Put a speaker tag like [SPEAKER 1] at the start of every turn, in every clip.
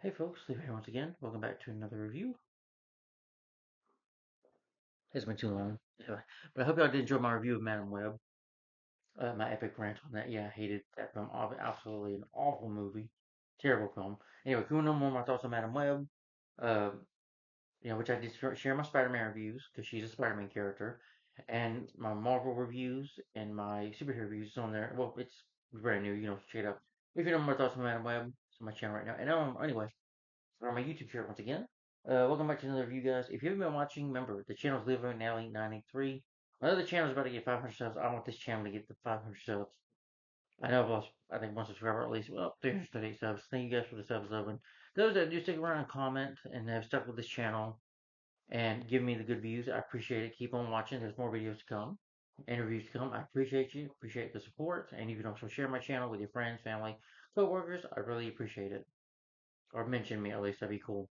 [SPEAKER 1] Hey folks, Steve here once again. Welcome back to another review. It's been too long, but I hope y'all did enjoy my review of Madam Web. My epic rant on that. Yeah, I hated that film. Absolutely an awful movie, terrible film. Anyway, if you want to know more of my thoughts on Madam Web, uh, which I did share my Spider-Man reviews because she's a Spider-Man character, and my Marvel reviews and my superhero reviews on there. Well, it's brand new, check it out. If you know more thoughts on Madam Web, it's on my channel right now. And anyway, for my YouTube channel once again. Welcome back to another review, guys. If you haven't been watching, remember the channel's Living Alley 983. My other channel is about to get 500 subs. I want this channel to get the 500 subs. I know I've lost, I think, one subscriber at least. Well, 338 subs. Thank you guys for the subs, love. And those that do stick around and comment and have stuck with this channel and give me the good views, I appreciate it. Keep on watching. There's more videos to come, interviews to come. I appreciate you. Appreciate the support. And you can also share my channel with your friends, family, co-workers. I really appreciate it. Or mention me at least. That'd be cool.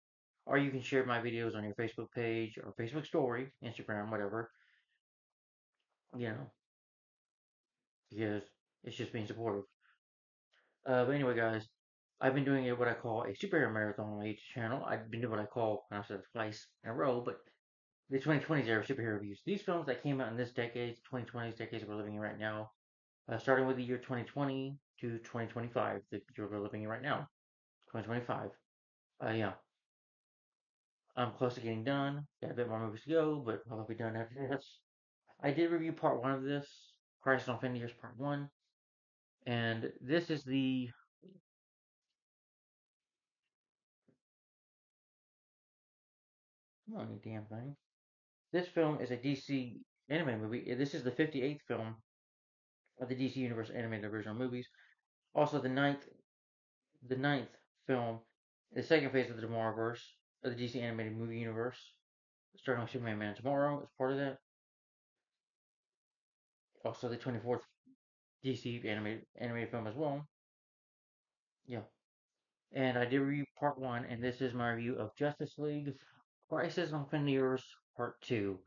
[SPEAKER 1] Or you can share my videos on your Facebook page or Facebook story, Instagram, whatever, you know, because it's just being supportive. But anyway, guys, I've been doing what I call a superhero marathon on my YouTube channel. I've been doing what I call, and I said it twice in a row, but the 2020s era of superhero reviews. These films that came out in this decade, 2020s decade we're living in right now, starting with the year 2020 to 2025, the year we're living in right now, 2025. Yeah, I'm close to getting done. Got a bit more movies to go, but I'll be done after this. I did review part one of this, Crisis on Infinite Years Part 1, and this is the. Come on, you damn thing. This film is a DC anime movie. This is the 58th film of the DC Universe animated original movies. Also, the ninth film, the second phase of the Tomorrowverse, of the DC animated movie universe, starting with Superman Man Tomorrow, is part of that. Also, the 24th DC animated film as well. Yeah. And I did review part one, and this is my review of Justice League Crisis on Infinite Earths Part 2.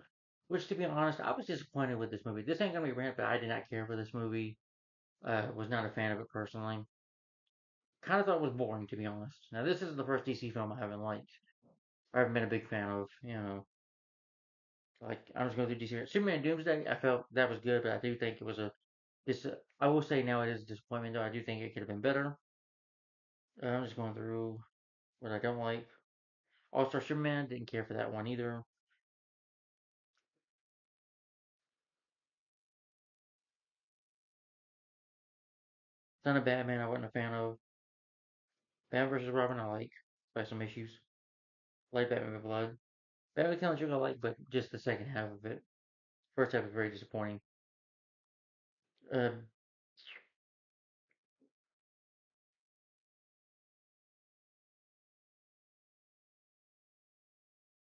[SPEAKER 1] Which, to be honest, I was disappointed with this movie. This ain't gonna be a rant, but I did not care for this movie. Was not a fan of it personally. Kind of thought it was boring, to be honest. Now, this is the first DC film I haven't liked. I haven't been a big fan of, like, I'm just going through DC. Superman Doomsday, I felt that was good, but I do think it was a. This, I will say now it is a disappointment, though. I do think it could have been better. I'm just going through what I don't like. All Star Superman, didn't care for that one either. Son of Batman, I wasn't a fan of. Batman vs. Robin, I like, by some issues. Like Batman with Blood. Batman Killing Joke, I like, but just the second half of it. First half was very disappointing. Uh,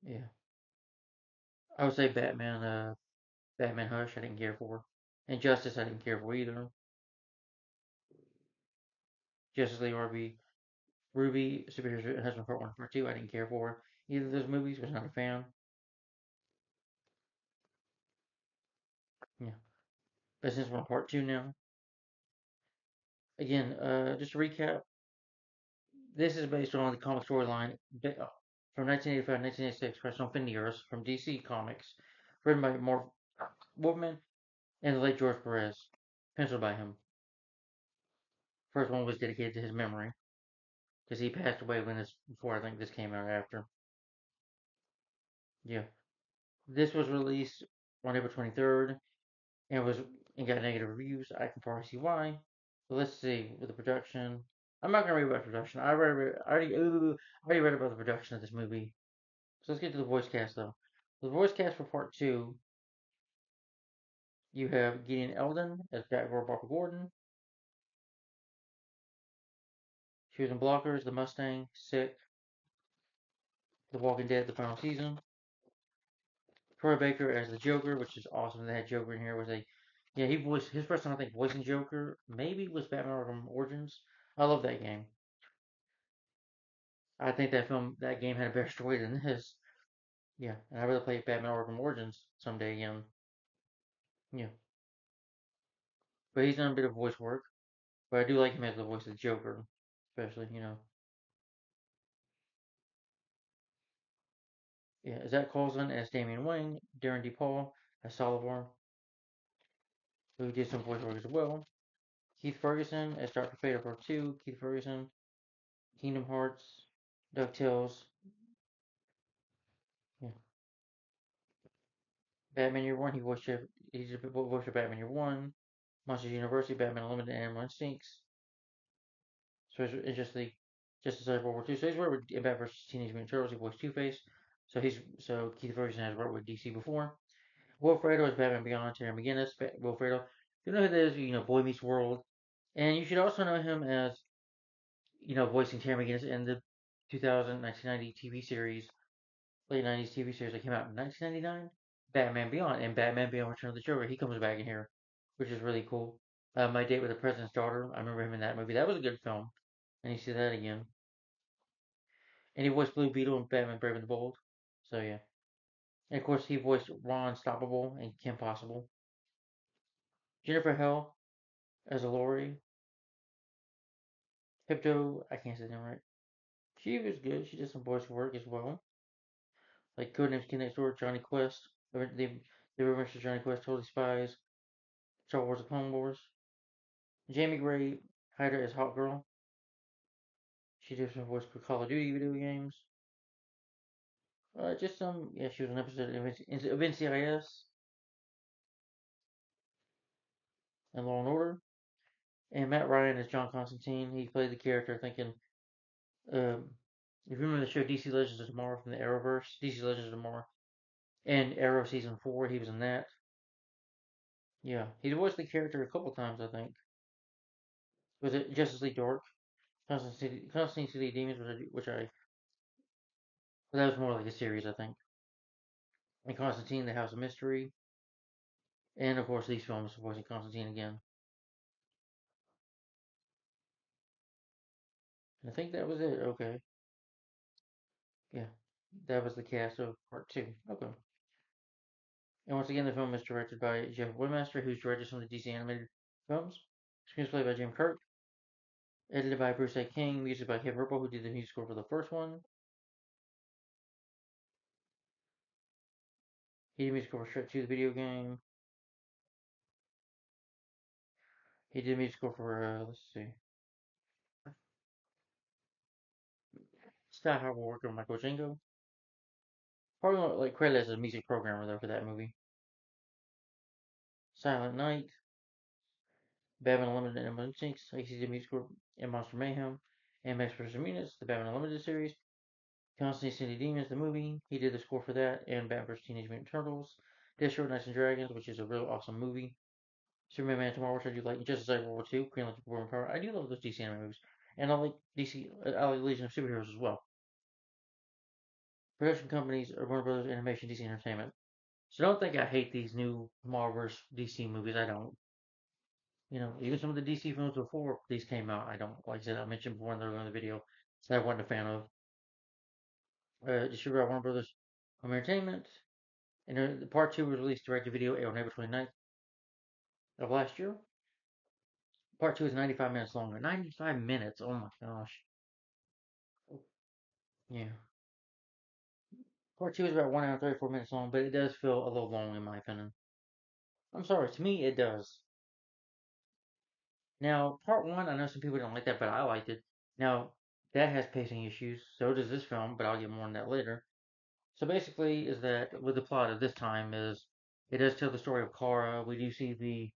[SPEAKER 1] yeah. I would say Batman Hush, I didn't care for. Injustice, I didn't care for either. Justice League Ruby, Superheroes Husband Part 1 Part 2, I didn't care for. Either of those movies, was not a fan. Yeah. But since we're on Part 2 now, again, just to recap, this is based on the comic storyline from 1985 1986, Crisis on Infinite Earths from DC Comics, written by Marv Wolfman and the late George Perez, penciled by him. First one was dedicated to his memory because he passed away when this before I think this came out after. Yeah, this was released on April 23rd and got negative reviews. I can probably see why. So let's see with the production. I'm not gonna read about the production. I already read about the production of this movie. So let's get to the voice cast though. The voice cast for part two, you have Gideon Eldon as Batgirl Barbara Gordon. She was in Blockers, The Mustang, Sick, The Walking Dead, the final season. Troy Baker as the Joker, which is awesome. They had Joker in here. Was a Yeah, he voiced his first time I think voicing Joker. Maybe was Batman Arkham Origins. I love that game. I think that game had a better story than this. Yeah, and I'd rather play Batman Arkham Origins someday again. Yeah, but he's done a bit of voice work. But I do like him as the voice of the Joker, especially. Yeah, Zach Coulson as Damian Wayne, Darren DePaul as Solivar, who did some voice work as well. Keith Ferguson as Dr. Fate of Part 2, Keith Ferguson, Kingdom Hearts, DuckTales, yeah. Batman Year One, he's a voice of Batman Year One, Monsters University, Batman Unlimited, and Animal Instincts. So it's just as World War II. So he's worked with Batman vs Teenage Mutant Turtles. He voiced Two Face. So Keith Ferguson has worked with DC before. Will Ferrell is Batman Beyond. Terry McGinnis, Will Ferrell. You know who that is? You know Boy Meets World, and you should also know him as voicing Terry McGinnis in the 1990 TV series, late 90s TV series that came out in 1999, Batman Beyond, and Batman Beyond Return of the Joker. He comes back in here, which is really cool. My Date with the President's Daughter. I remember him in that movie. That was a good film, and you see that again. And he voiced Blue Beetle in Batman Brave and the Bold. So yeah. And of course he voiced Ron Stoppable and Kim Possible. Jennifer Hale as a Lori. Hypto, I can't say that right. She was good. She did some voice work as well. Like Codenames Kid Next Door, Johnny Quest. The Revenge of Johnny Quest, Totally Spies, Star Wars: The Clone Wars. Jamie Gray hired her as Hot Girl. She did some voice for Call of Duty video games. Just some, yeah, she was an episode of NCIS and Law and Order. And Matt Ryan as John Constantine. He played the character thinking, um, if you remember the show DC Legends of Tomorrow from the Arrowverse, DC Legends of Tomorrow, and Arrow Season 4, he was in that. Yeah, he voiced the character a couple times, I think. Was it Justice League Dark? Constantine City Demons, that was more like a series, I think. And Constantine, The House of Mystery, and of course these films voicing Constantine again. And I think that was it. Okay, yeah, that was the cast of Part Two. Okay. And once again, the film is directed by Jeff Woodmaster, who's directed some of the DC animated films. Screenplay by Jim Kirk. Edited by Bruce A. King. Music by Kevin Ripple, who did the music score for the first one. He did music score for Shrek 2, the video game. He did music score for, let's see, Sky Harbor work with Michael Django. Probably not like credited as a music programmer though for that movie. Silent Night, Batman Unlimited and Animal Instincts. He did music score in Monster Mayhem, and Max vs. Munis, the Batman Unlimited series. Constantine City Demons, the movie. He did the score for that, and Batman vs. Teenage Mutant Turtles. Death Row Knights and Dragons, which is a real awesome movie. Superman Man Tomorrow, which I do like. Justice League World War II, Green Lantern War Power. I do love those DC anime movies. And I like DC, I like Legion of Superheroes as well. Production companies are Warner Brothers Animation, DC Entertainment. So don't think I hate these new Marvel's DC movies. I don't. Even some of the DC films before these came out, I don't. Like I said, I mentioned before in the earlier video that I wasn't a fan of. Distributed by Warner Brothers Home Entertainment. And the part two was released direct to video on April 29th of last year. Part two is 95 minutes longer. 95 minutes. Oh my gosh. Yeah. Part two is about 1 hour and 34 minutes long, but it does feel a little long in my opinion. I'm sorry, to me it does. Now, part one, I know some people don't like that, but I liked it. Now, that has pacing issues, so does this film, but I'll get more on that later. So basically, is that with the plot of this time is it does tell the story of Kara. We do see the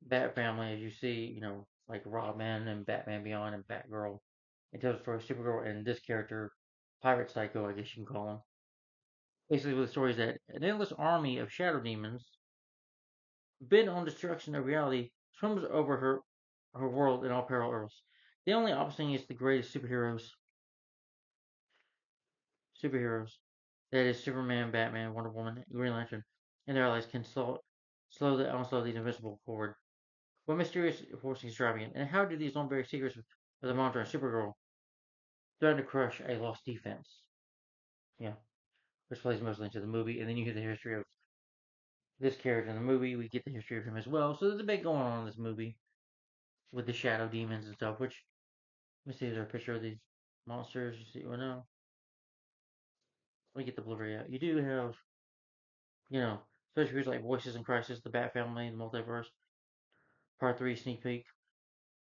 [SPEAKER 1] Bat family, as you see, like Robin and Batman Beyond and Batgirl. It tells the story of Supergirl and this character, Pirate Psycho, I guess you can call him. Basically, with the story is that an endless army of shadow demons, bent on destruction of reality, swims over her world in all parallel Earths. The only option is the greatest superheroes. That is Superman, Batman, Wonder Woman, Green Lantern, and their allies can slow the onslaught of the invincible forward. What mysterious force is driving it, and how do these very secrets of the Monitor and Supergirl threaten to crush a lost defense? Yeah, which plays mostly into the movie, and then you hear the history of this character in the movie. We get the history of him as well. So there's a bit going on in this movie with the shadow demons and stuff. Which let me see, is there a picture of these monsters? You see, well, no. let me get the Blu-ray out. You do have, you know, special features like Voices in Crisis, The Bat Family, The Multiverse, Part 3 sneak peek.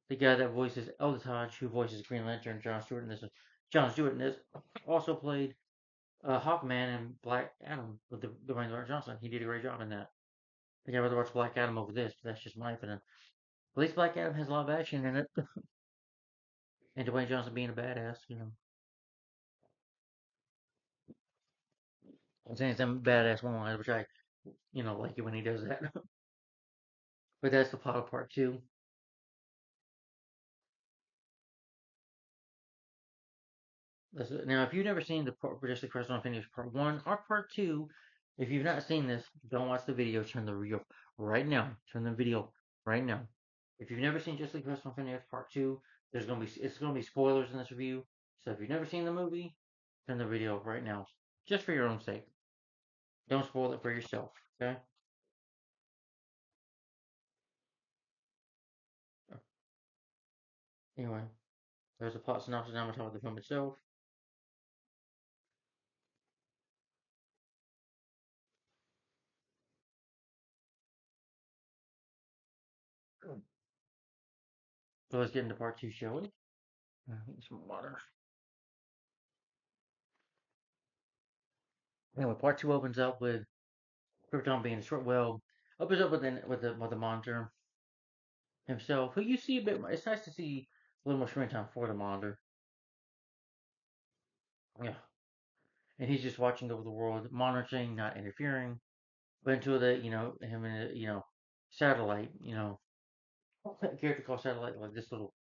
[SPEAKER 1] The guy that voices Eldritch, who voices Green Lantern, John Stewart in this, also played Hawkman and Black Adam with the Dwayne The Johnson. He did a great job in that. I think I'd rather watch Black Adam over this, but that's just my opinion. At least Black Adam has a lot of action in it, and Dwayne Johnson being a badass, you know. I'm saying some badass one, which I, like it when he does that. But that's the plot of part two. Now, if you've never seen the Just the Crest on Finish Part 1 or Part 2, if you've not seen this, don't watch the video. Turn the video right now. Turn the video right now. If you've never seen Just the Crest on Finish Part 2, it's gonna be spoilers in this review. So if you've never seen the movie, turn the video right now. Just for your own sake. Don't spoil it for yourself. Okay? Anyway, there's a plot synopsis. Now I'm gonna talk about the film itself. So let's get into part two, shall we? Need some water. Anyway, part two opens up with Krypton being short. Well, opens up with the monitor himself, who you see a bit. It's nice to see a little more screen time for the monitor. Yeah, and he's just watching over the world, monitoring, not interfering. But until him and satellite, a character called satellite, like this little.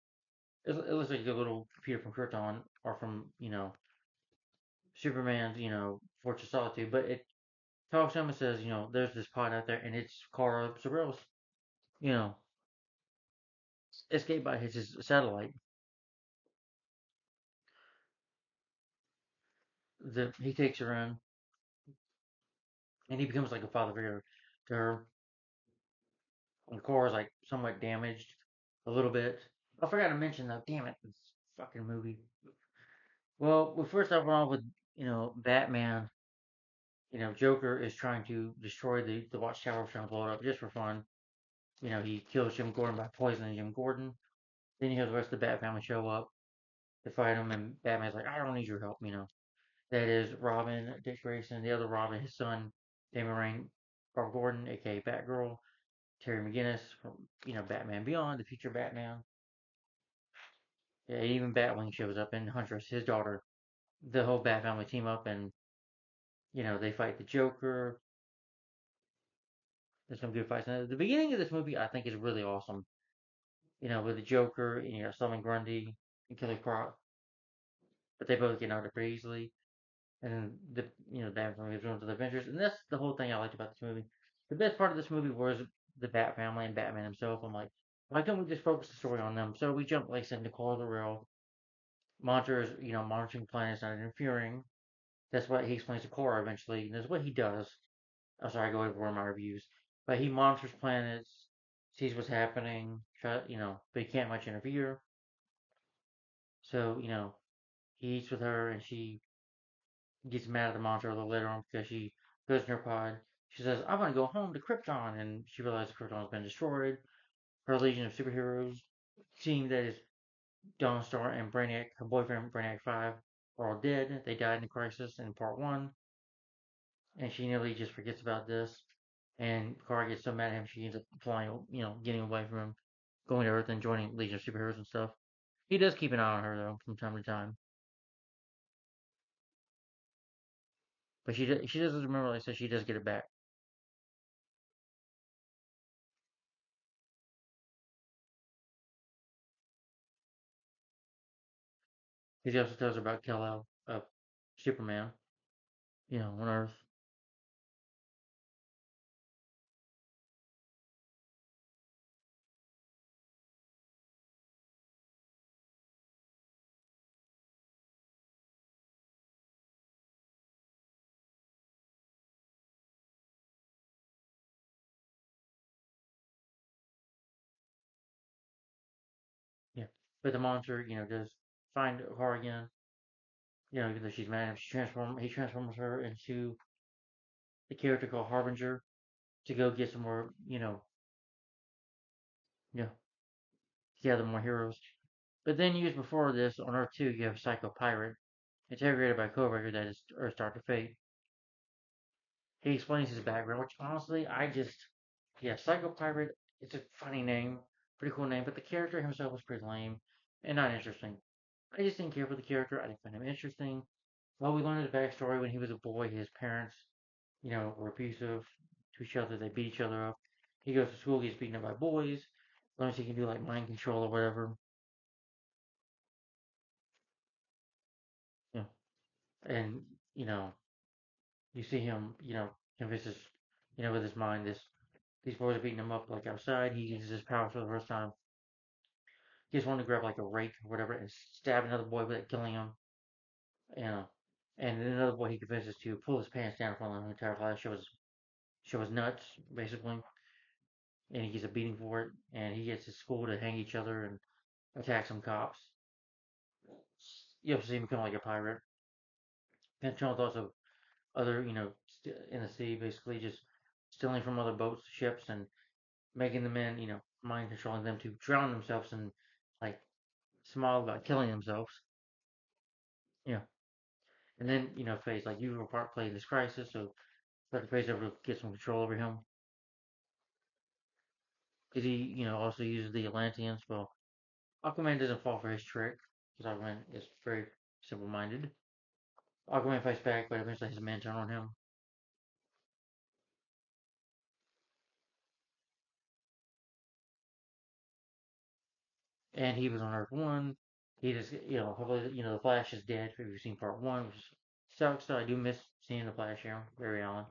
[SPEAKER 1] It looks like a little computer from Krypton or from Superman's Fortress of Solitude, but it talks to him and says, there's this pod out there, and it's Kara Zor-El, you know, escaped by his satellite. He takes her in, and he becomes like a father figure to her. And Cora's like somewhat damaged a little bit. I forgot to mention though. Damn it, this fucking movie. Well, we first off on with Batman. Joker is trying to destroy the Watchtower, trying to blow it up just for fun. He kills Jim Gordon by poisoning Jim Gordon. Then you have the rest of the Bat family show up to fight him, and Batman's like, I don't need your help. That is Robin, Dick Grayson, the other Robin, his son, Damon Rain, Barbara Gordon, aka Batgirl, Terry McGinnis from Batman Beyond, the future Batman. Yeah, even Batwing shows up, and Huntress, his daughter. The whole Bat family team up, and they fight the Joker. There's some good fights. And the beginning of this movie, I think, is really awesome. With the Joker, and Solomon Grundy and Killer Croc, but they both get out of pretty easily. And then the Bat family moves on to the adventures, and that's the whole thing I liked about this movie. The best part of this movie was the Bat family and Batman himself. I'm like, why can't we just focus the story on them? So we jump, like I said, to Call the Rail. Monitors, monitoring planets, not interfering. That's what he explains to Cora eventually, and that's what he does. I'm sorry, I go over my reviews, but he monitors planets, sees what's happening, but he can't much interfere. So he eats with her, and she gets mad at the monitor a little later on because she goes in her pod. She says, "I want to go home to Krypton," and she realizes Krypton's been destroyed. Her Legion of Superheroes team, that is Dawnstar and Brainiac, her boyfriend Brainiac 5, are all dead. They died in the crisis in part 1, and she nearly just forgets about this. And Kara gets so mad at him, she ends up flying, getting away from him, going to Earth and joining Legion of Superheroes and stuff. He does keep an eye on her, though, from time to time. But she does remember, like I said, she does get it back. He also tells her about Kal-El, Superman, on Earth. Yeah. But the monster, does find her again. You know, even though she's mad, he transforms her into the character called Harbinger to go get some more, you know, gather more heroes. But then years before this, on Earth 2, you have Psycho Pirate, interrogated by Codebreaker that is Earth's Dr. Fate. He explains his background, which honestly, yeah, Psycho Pirate, it's a funny name, pretty cool name, but the character himself was pretty lame and not interesting. I just didn't care for the character. I didn't find him interesting. Well, we learned his backstory when he was a boy. His parents, were abusive to each other. They beat each other up. He goes to school, gets beaten up by boys, learns he can do like mind control or whatever. You know, and you know, you see him, convinces, with his mind these boys are beating him up like outside. He uses his power for the first time. He just wanted to grab like a rake or whatever and stab another boy without killing him. You know, and then another boy he convinces to pull his pants down in front of the entire class, show his nuts basically, and he gets a beating for it. And he gets his school to hang each other and attack some cops. You also see him become like a pirate. Control thoughts of other, in the sea, basically just stealing from other boats, ships, and making the men, mind controlling them to drown themselves and like smile about killing themselves. You know, and then Faye's like you were part playing this crisis, so let Faye's ever get some control over him. Because he, also uses the Atlanteans. Well, Aquaman doesn't fall for his trick because Aquaman is very simple-minded. Aquaman fights back, but eventually his men turn on him, and he was on Earth One. He just, hopefully, the Flash is dead. If you've seen Part One, which sucks. So I do miss seeing the Flash here, Barry Allen.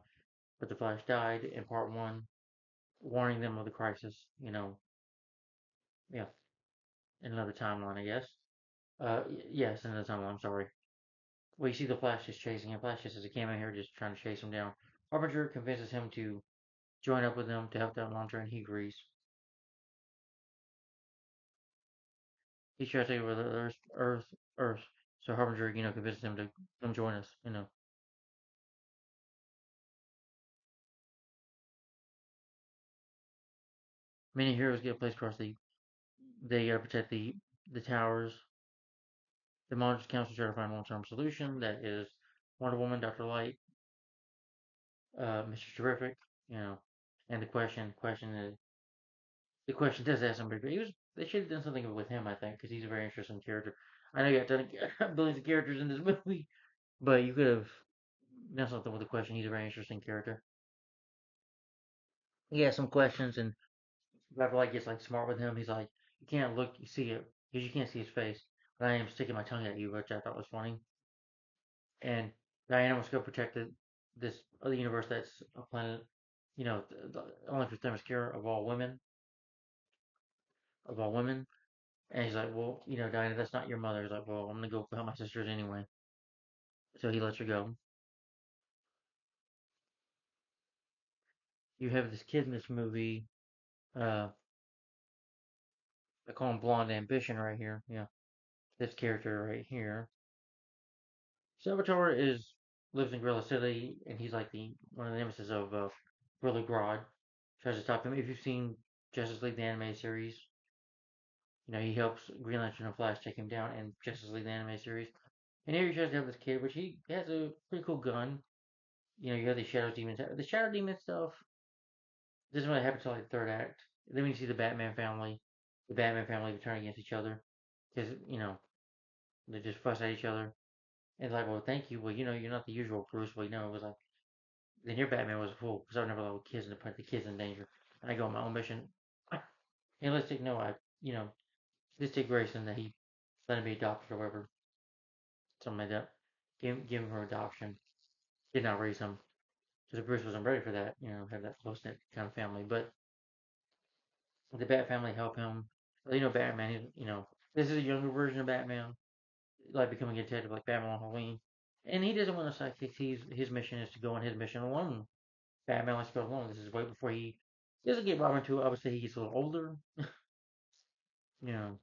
[SPEAKER 1] But the Flash died in Part One, warning them of the crisis. Yeah, in another timeline, I guess. Yes, in another timeline. I'm sorry. Well, you see the Flash just chasing him. Flash just has a cameo here, just trying to chase him down. Harbinger convinces him to join up with them to help that launcher, and he agrees. He tries to take over the Earth. So Harbinger, convinces him to come join us. Many heroes get placed across they gotta protect the towers. The Monsters Council try to find a long-term solution. That is Wonder Woman, Doctor Light, Mr. Terrific, you know, and the question does ask somebody, but they should have done something with him, I think, because he's a very interesting character. I know you got billions of characters in this movie, but you could have done something with the question. He's a very interesting character. He has some questions, and Dr. Light gets like smart with him. He's like, you can't look, you see it, because you can't see his face. But I am sticking my tongue at you, which I thought was funny. And Diana wants to go protect this other universe that's a planet, the only for Themyscira of all women. And he's like, well, Diana, that's not your mother. He's like, well, I'm gonna go help my sisters anyway. So he lets her go. You have this kid in this movie. Uh, I call him Blonde Ambition right here. Yeah, this character right here. Saboteur is lives in Gorilla City, and he's like the one of the nemesis of Gorilla Grodd. Tries to stop him. If you've seen Justice League the anime series, he helps Green Lantern and Flash take him down in Justice League the anime series. And here he tries to have this kid, which he has a pretty cool gun. You have the Shadow Demons. The Shadow Demon stuff doesn't really happen until like the third act. Then when you see the Batman family turn against each other because they just fuss at each other. And it's like, well, thank you. Well, you're not the usual Bruce. Well, it was like then your Batman was a fool because I would never allow kids to put the kids in danger. And I go on my own mission. And let's take no, I let's take Grayson that he let him be adopted or whatever, something like that. Give him her adoption. Did not raise him because Bruce wasn't ready for that. Have that close knit kind of family. But the Bat family help him. Batman. This is a younger version of Batman, like becoming a detective like Batman on Halloween. And he doesn't want to sidekick. His mission is to go on his mission alone. Batman likes to go alone. This is way before he doesn't get Robin too. Obviously, he gets a little older. You know,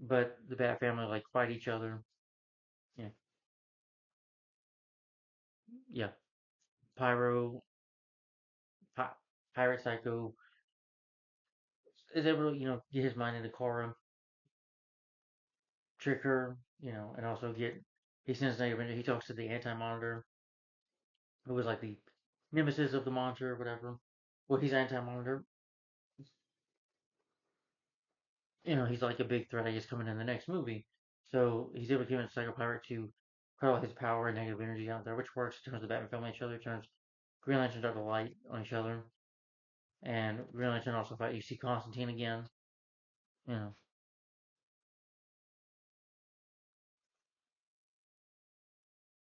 [SPEAKER 1] but the Bat Family like fight each other. Yeah, yeah. Pyro, Pi- Pirate Psycho is able to get his mind into Korra, trick her, and also get he sends Native he talks to the Anti Monitor, who was like the nemesis of the Monitor or whatever. Well, he's Anti Monitor. He's like a big threat, I guess, coming in the next movie. So he's able to convince Psycho Pirate to cut all his power and negative energy out there, which works. Turns the Batman family on each other, turns Green Lantern Dark Light on each other, and Green Lantern also fight. You see Constantine again. You know,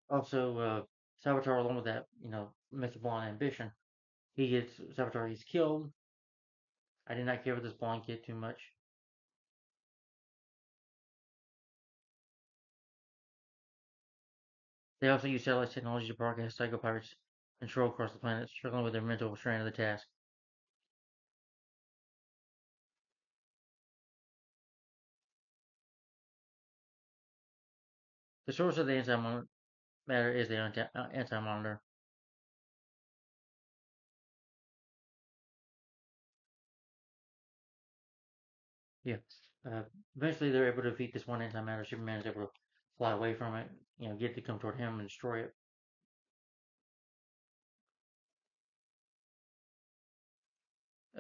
[SPEAKER 1] also Savitar, along with that, Mr. Blonde ambition, Savitar gets killed. I did not care for this blonde kid too much. They also use satellite technology to broadcast Psycho Pirates control across the planet, struggling with their mental strain of the task. The source of the antimatter is the anti-monitor. Yeah. Uh, Eventually, they're able to defeat this one antimatter. Superman is able to fly away from it, get to come toward him and destroy it.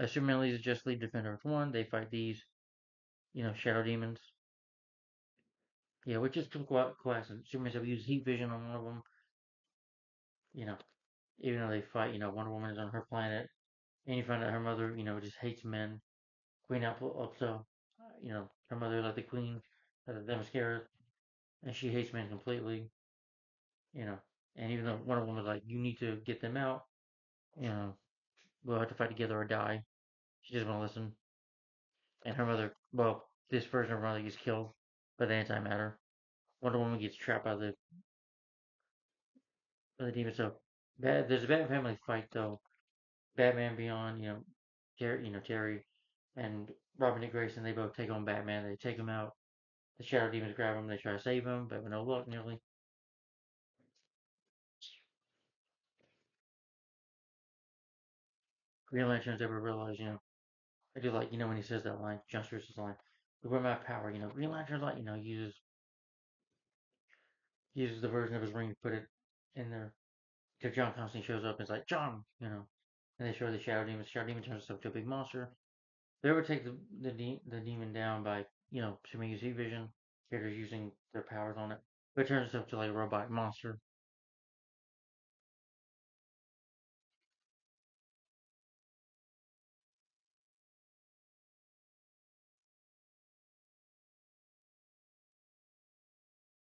[SPEAKER 1] Superman leads the Justice League Defender Earth 1. They fight these, shadow demons. Yeah, which is coincidence. Superman's able to use heat vision on one of them, you know, even though they fight, Wonder Woman is on her planet. And you find out her mother, just hates men. Queen also, her mother, like the queen of the Themyscira, and she hates men completely, you know. And even though Wonder Woman was like, you need to get them out, you know, we'll have to fight together or die. She doesn't want to listen. And her mother, well, this version of her mother gets killed by the antimatter. Wonder Woman gets trapped by the demon. So there's a Batman family fight though. Batman Beyond, Terry and Robin Dick Grayson, they both take on Batman. They take him out. The Shadow Demons grab him. They try to save him, but with no luck nearly. Green Lantern's able to realize, I do like, when he says that line, Justice's line, with my power, Green Lantern's like, uses the version of his ring to put it in there. Because John Constantine shows up and is like, John, and they show the Shadow Demon. The Shadow Demon turns itself to a big monster. They would take the demon down by, Superman using heat vision, characters using their powers on it. But it turns itself to like a robotic monster.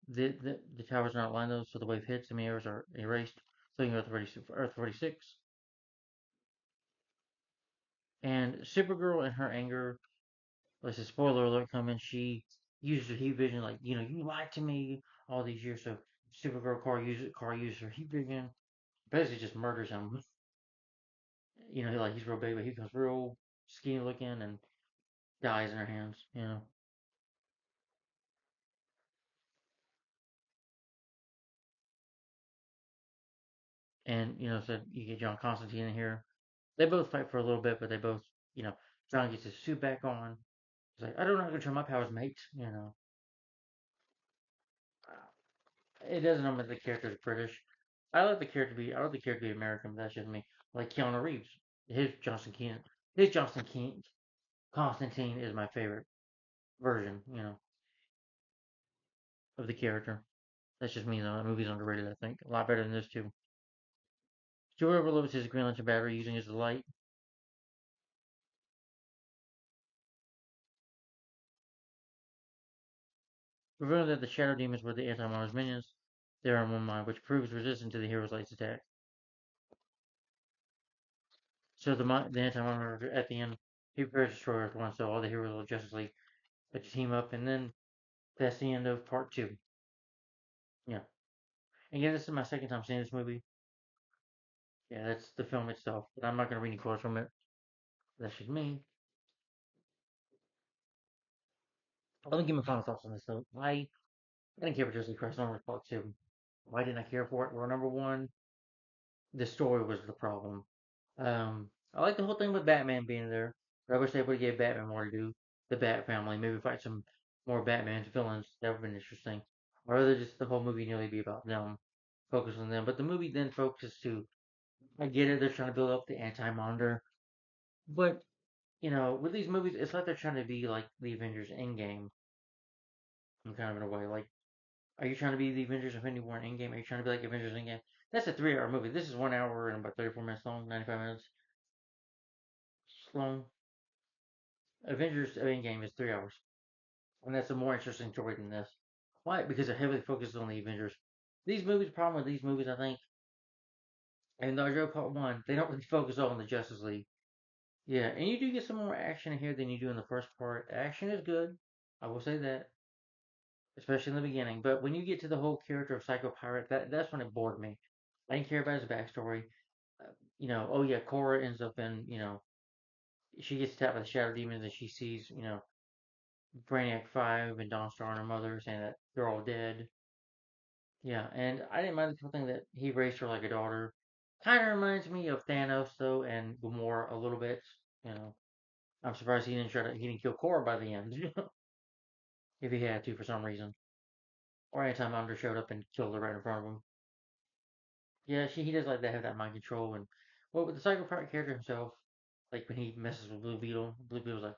[SPEAKER 1] The towers are not lined though, so the wave hits and the mirrors are erased, leaving Earth 46. And Supergirl, in her anger, let's say spoiler alert coming, she uses her heat vision like, you lied to me all these years. So Supergirl car uses her heat vision, basically just murders him. Like he's real big, but he becomes real skinny looking and dies in her hands. And so you get John Constantine in here. They both fight for a little bit, but they both, you know, John gets his suit back on. He's like, I don't know how to control my powers, mate. It doesn't know that the character is British. I like the character to be American, but that's just me. Like Keanu Reeves, his Johnson Keen, Constantine is my favorite version, of the character. That's just me though. That movie's underrated, I think. A lot better than this too. Joy overloads his Green Lantern battery using his light. Revealing that the Shadow Demons were the Anti-Mars minions. They are in one mind, which proves resistant to the hero's light's attack. So the Anti-Monitor at the end, he prepares to destroy Earth 1, so all the heroes of Justice League like to team up, and then that's the end of part 2. Yeah. Again, this is my second time seeing this movie. Yeah, that's the film itself, but I'm not going to read any quotes from it. That's just me. Let me give my final thoughts on this though. I didn't care for Disney Christ Armor Part 2. Why didn't I care for it? Well, number one, the story was the problem. I like the whole thing with Batman being there, but I wish they would give Batman more to do. The Bat family, maybe fight some more Batman villains. That would have been interesting. Or rather, just the whole movie nearly be about them, focus on them. But the movie then focuses to, I get it, they're trying to build up the anti-monitor. But, with these movies, it's like they're trying to be like the Avengers Endgame, in kind of in a way. Like, are you trying to be the Avengers Infinity War in Endgame? Are you trying to be like Avengers Endgame? That's a 3 hour movie. This is 1 hour and about 34 minutes long, 95 minutes long. Avengers Endgame is 3 hours. And that's a more interesting story than this. Why? Because it heavily focuses on the Avengers. These movies, the problem with these movies, I think, and Naruto Part 1, they don't really focus on the Justice League. Yeah, and you do get some more action here than you do in the first part. Action is good. I will say that, especially in the beginning. But when you get to the whole character of Psycho Pirate, that's when it bored me. I didn't care about his backstory. Oh yeah, Korra ends up in, she gets attacked by the Shadow Demons and she sees, Brainiac 5 and Dawnstar and her mother saying that they're all dead. Yeah, and I didn't mind the whole thing that he raised her like a daughter. Kind of reminds me of Thanos though, and Gamora a little bit. You know, I'm surprised he didn't kill Korra by the end, if he had to for some reason, or anytime Andre showed up and killed her right in front of him. Yeah, he does like that, have that mind control, and well, with the psychopath character himself, like when he messes with Blue Beetle's like,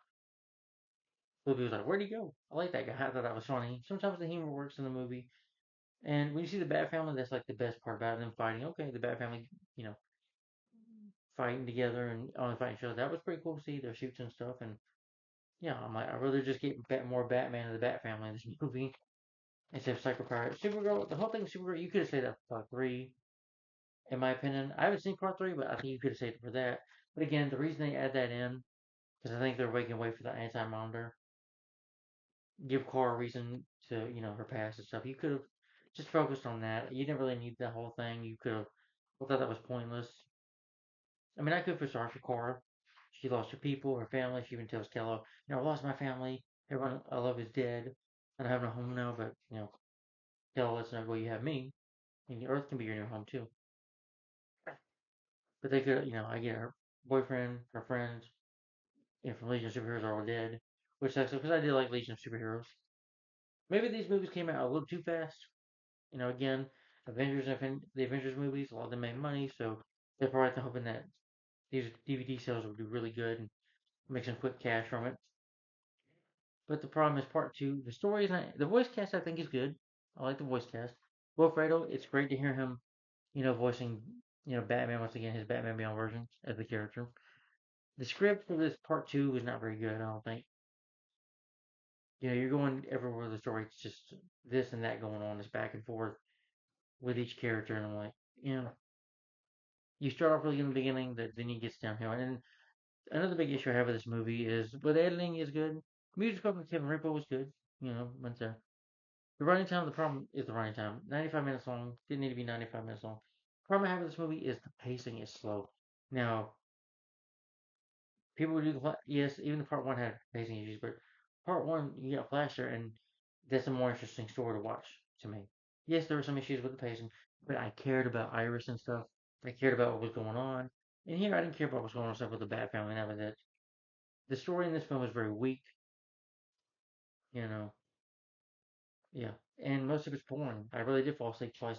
[SPEAKER 1] where'd he go? I like that guy. I thought that was funny. Sometimes the humor works in the movie, and when you see the Bat Family, that's like the best part about them fighting. Okay, the Bat Family, you know, fighting together and only fighting each other. That was pretty cool to see their suits and stuff. And yeah, I'm like, I'd rather just get more Batman and the Bat Family in this movie instead of Psycho Pirate. Supergirl, the whole thing, Supergirl, you could have said that for part three, in my opinion. I haven't seen part three, but I think you could have saved it for that. But again, the reason they add that in, because I think they're making way for the anti monitor, give Cora a reason to, her past and stuff. You could have just focused on that. You didn't really need the whole thing. You could have, I thought that was pointless. I mean, I could feel sorry for Cora. She lost her people, her family. She even tells Tello, I lost my family. Everyone I love is dead. And I have no home now, but, Tello lets her know, well, you have me. And the Earth can be your new home, too. But they could, I get her boyfriend, her friends, from Legion of Superheroes are all dead. Which sucks, because I did like Legion of Superheroes. Maybe these movies came out a little too fast. Again, the Avengers movies, a lot of them made money, so they're probably hoping that these DVD sales will do really good and make some quick cash from it. But the problem is part two. The story is not. The voice cast I think is good. I like the voice cast. Will Fredo, it's great to hear him, voicing, Batman once again, his Batman Beyond version as the character. The script for this part two was not very good. I don't think. You're going everywhere with the story. It's just this and that going on. It's back and forth with each character, and I'm like, you know, you start off really in the beginning, that then it gets downhill. And another big issue I have with this movie is, but the editing is good. Music from Kevin Rippo was good. Went there. The running time, the problem is the running time. 95 minutes long. Didn't need to be 95 minutes long. The problem I have with this movie is the pacing is slow. Now, people do yes, even the part one had pacing issues, but part one, you get a Flasher, and that's a more interesting story to watch to me. Yes, there were some issues with the pacing, but I cared about Iris and stuff. I cared about what was going on. And here, I didn't care about what was going on stuff with the Bat Family, and that was it. The story in this film was very weak, you know. Yeah. And most of it's boring. I really did fall asleep twice.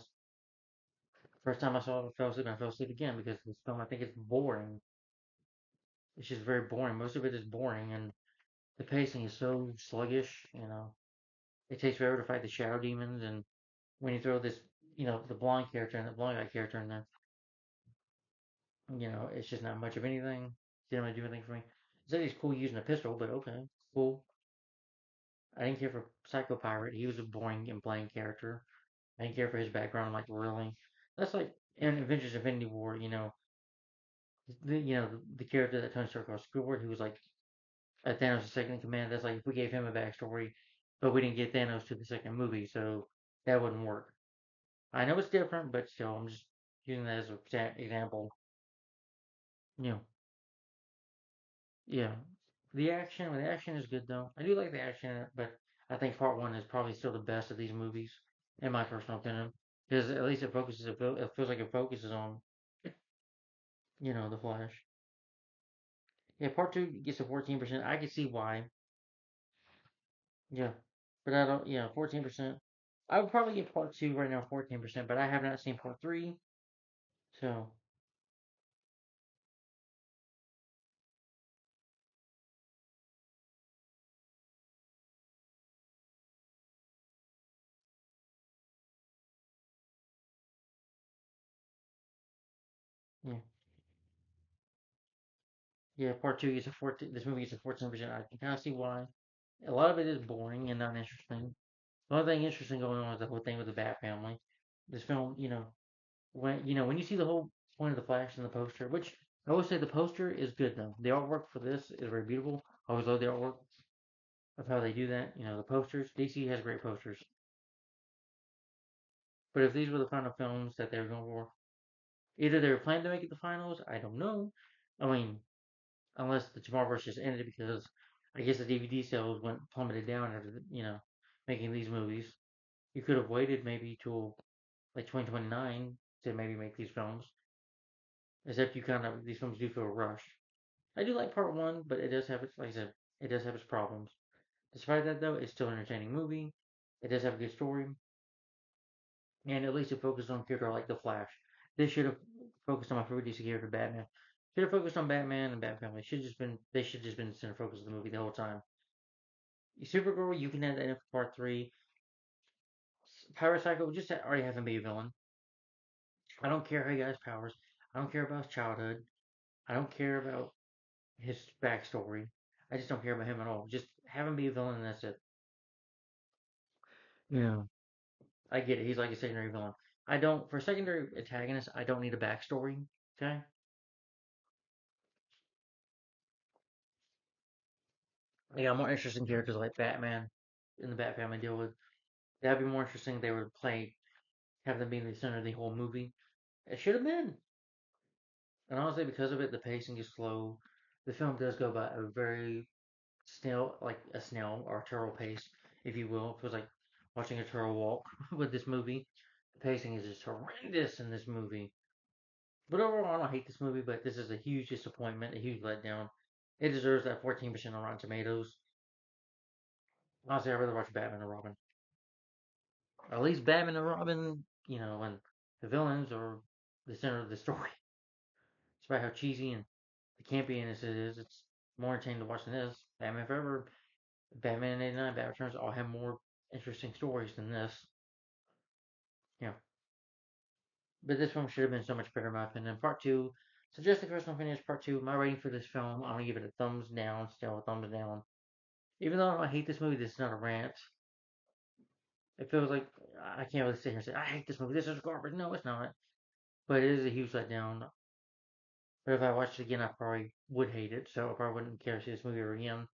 [SPEAKER 1] First time I saw it, I fell asleep, and I fell asleep again because this film, I think, is boring. It's just very boring. Most of it is boring, and the pacing is so sluggish. It takes forever to fight the shadow demons, and when you throw this, the blonde character and the blonde guy character in there, it's just not much of anything. Didn't really do anything for me. He said he's cool using a pistol, but okay, cool. I didn't care for Psycho Pirate. He was a boring and bland character. I didn't care for his background. I'm like, really? That's like in Avengers Infinity War, the character that Tony Stark calls Squidward, who was like Thanos' second in command. That's like if we gave him a backstory, but we didn't get Thanos to the second movie, so that wouldn't work. I know it's different, but still, I'm just using that as an example. You know, yeah. The action is good though. I do like the action in it, but I think part one is probably still the best of these movies, in my personal opinion, because at least it feels like it focuses on, the Flash. Yeah, part two gets a 14%. I can see why. Yeah, but I don't. Yeah, 14%. I would probably get part two right now, 14%, but I have not seen part three, so yeah. Yeah, part two gets a 14. This movie gets a 14%. I can kind of see why. A lot of it is boring and not interesting. The only thing interesting going on is the whole thing with the Bat family. This film, when you see the whole point of the Flash in the poster, which I will say the poster is good though. The artwork for this is very beautiful. I always love the artwork of how they do that. The posters. DC has great posters. But if these were the final films that they were going for, either they were planning to make it the finals, I don't know. I mean, unless the Tomorrowverse just ended because I guess the DVD sales went plummeted down after making these movies. You could have waited maybe till like 2029 to maybe make these films. Except these films do feel rushed. I do like part one, but it does have its like I said, it does have its problems. Despite that though, it's still an entertaining movie. It does have a good story, and at least it focused on a character like the Flash. They should have focused on my favorite DC character, Batman. Should have focused on Batman and Bat Family. They should just been the center focus of the movie the whole time. Supergirl, you can add that in for part three. Power Cycle, just already have him be a villain. I don't care how he got his powers. I don't care about his childhood. I don't care about his backstory. I just don't care about him at all. Just have him be a villain and that's it. Yeah. I get it. He's like a secondary villain. I don't, for secondary antagonists, I don't need a backstory. Okay? I got more interesting characters like Batman in the Bat family deal with. That'd be more interesting if they would have them be in the center of the whole movie. It should have been. And honestly, because of it, the pacing is slow. The film does go by a very like a snail or a turtle pace, if you will. It feels like watching a turtle walk with this movie. The pacing is just horrendous in this movie. But overall, I don't hate this movie, but this is a huge disappointment, a huge letdown. It deserves that 14% on Rotten Tomatoes. Honestly, I'd rather watch Batman and Robin. At least Batman and Robin, and the villains are the center of the story. Despite how cheesy and the campiness it is, it's more entertaining to watch than this. Batman Forever, Batman in '89, Batman Returns all have more interesting stories than this. Yeah, but this one should have been so much better in my opinion. Part two, so just the first one finished. Part two, my rating for this film, I'm gonna give it a thumbs down. Still a thumbs down. Even though I hate this movie, this is not a rant. It feels like I can't really sit here and say I hate this movie. This is garbage. No, it's not. But it is a huge letdown. But if I watched it again, I probably would hate it. So I probably wouldn't care to see this movie ever again.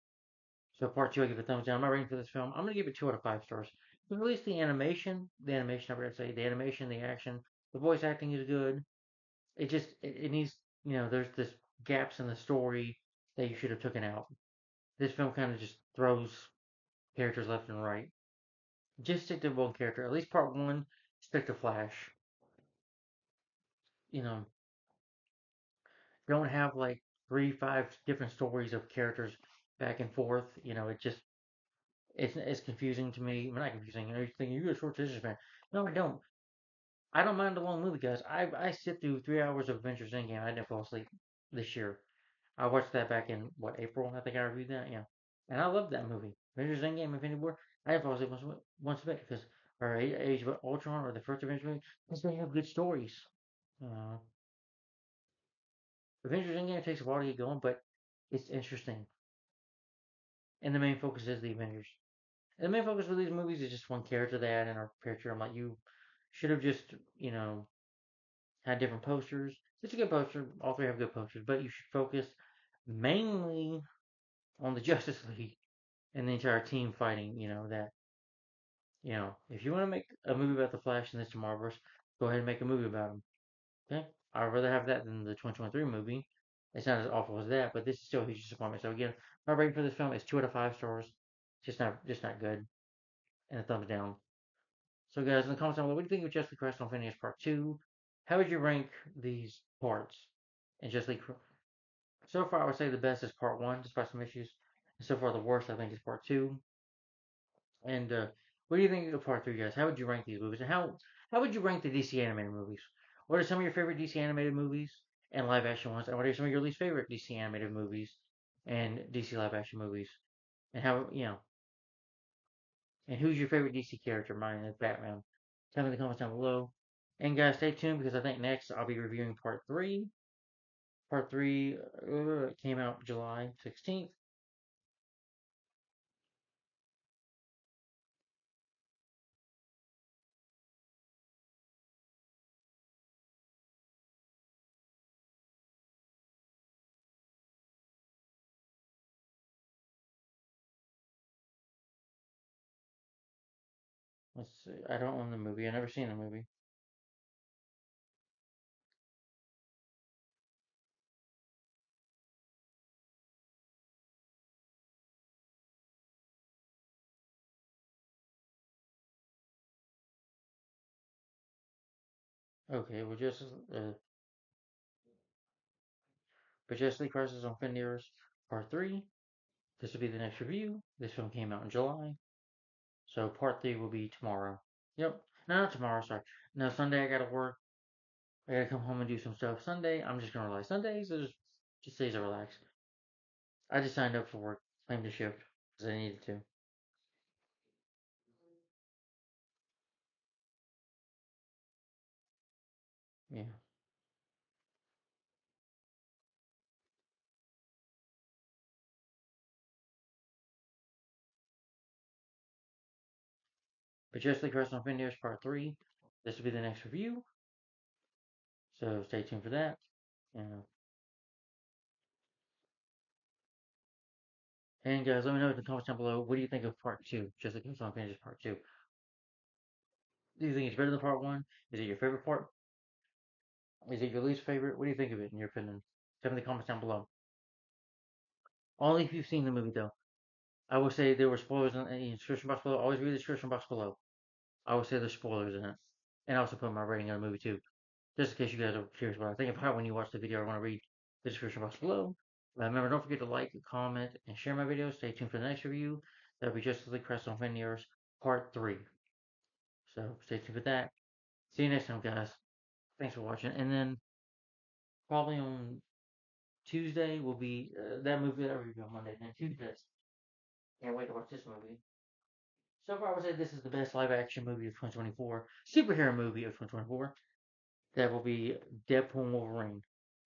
[SPEAKER 1] So part two, I give it a thumbs down. My rating for this film, I'm gonna give it 2 out of 5 stars. At least the animation, I would say, the animation, the action, the voice acting is good. It needs, there's this gaps in the story that you should have taken out. This film kind of just throws characters left and right. Just stick to one character. At least part one, stick to Flash. You know, don't have like 3, 5 different stories of characters back and forth. It's confusing to me. Well, not confusing. You're thinking you're a short attention span. No, I don't. I don't mind a long movie, guys. I sit through 3 hours of Avengers Endgame. I didn't fall asleep this year. I watched that back in what April? I think I reviewed that. Yeah, and I loved that movie. Avengers Endgame, Infinity War. I didn't fall asleep once a bit because or Age of Ultron or the first Avengers movie because they have good stories. Uh, Avengers Endgame takes a while to get going, but it's interesting. And the main focus is the Avengers. And the main focus of these movies is just one character they add in our picture. I'm like, you should have just, had different posters. It's a good poster. All three have good posters, but you should focus mainly on the Justice League and the entire team fighting. If you want to make a movie about the Flash and this Tomorrowverse, go ahead and make a movie about them. Okay, I'd rather have that than the 2023 movie. It's not as awful as that, but this is still a huge disappointment. So again, my rating for this film is 2 out of 5 stars. Just not good. and a thumbs down. So, guys, in the comments down below, what do you think of Justice League Crisis on Phineas Part 2? How would you rank these parts in Justice League? So far, I would say the best is Part 1, despite some issues. And so far, the worst, I think, is Part 2. And what do you think of Part 3, guys? How would you rank these movies? And how would you rank the DC animated movies? What are some of your favorite DC animated movies and live action ones? And what are some of your least favorite DC animated movies and DC live action movies? And how, and who's your favorite DC character? Mine is Batman. Tell me in the comments down below. And guys, stay tuned because I think next I'll be reviewing Part 3. Part 3 came out July 16th. Let's see. I don't own the movie. I've never seen the movie. Okay, well, uh, Justice League Crisis on Infinite Earths Part 3. This will be the next review. This film came out in July. So Part 3 will be tomorrow. Yep. No, not tomorrow, sorry. No, Sunday I gotta work. I gotta come home and do some stuff. Sunday, I'm just gonna relax. Sundays is just days I relax. I just signed up for work, claimed a shift, because I needed to. Yeah. But Justice League Crisis on Infinite Earths Part 3. This will be the next review. So stay tuned for that. Yeah. And guys, let me know in the comments down below. What do you think of Part 2? Justice League Crisis on Infinite Earths Part 2. Do you think it's better than Part 1? Is it your favorite part? Is it your least favorite? What do you think of it in your opinion? Tell me in the comments down below. Only if you've seen the movie though. I would say there were spoilers in the description box below. Always read the description box below. I would say there's spoilers in it. And I also put my rating on the movie too. Just in case you guys are curious what I think about when you watch the video or want to read the description box below. Remember, don't forget to like, comment, and share my videos. Stay tuned for the next review. That'll be Justice League Crisis on Infinite Earths Part 3. So stay tuned for that. See you next time, guys. Thanks for watching. And then probably on Tuesday will be that movie that I review on Monday. Then Tuesday. Can't wait to watch this movie. So far, I would say this is the best live action movie of 2024, superhero movie of 2024. That will be Deadpool and Wolverine.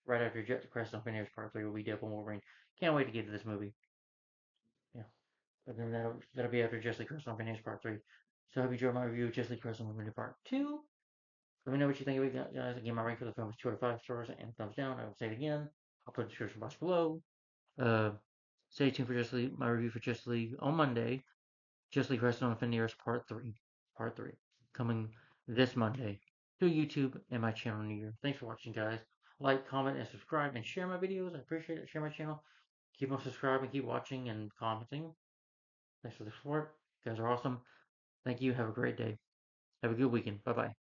[SPEAKER 1] Right after Jet Crest on Finish Part 3 will be Deadpool and Wolverine. Can't wait to get to this movie. Yeah. But then that'll be after Justice League Crest on Finish Part 3. So I hope you enjoyed my review of Justice League Crest on Wolverine Part 2. Let me know what you think of it, guys. Again, my rating for the film is 2 out of 5 stars and thumbs down. I will say it again. I'll put the description box below. Uh, Stay tuned for Justice League, my review for Justice League on Monday. Justice League Crisis on Infinite Earths Part 3. Part 3. Coming this Monday to YouTube and my channel New Year. Thanks for watching, guys. Like, comment, and subscribe, and share my videos. I appreciate it. Share my channel. Keep on subscribing, keep watching, and commenting. Thanks for the support. You guys are awesome. Thank you. Have a great day. Have a good weekend. Bye bye.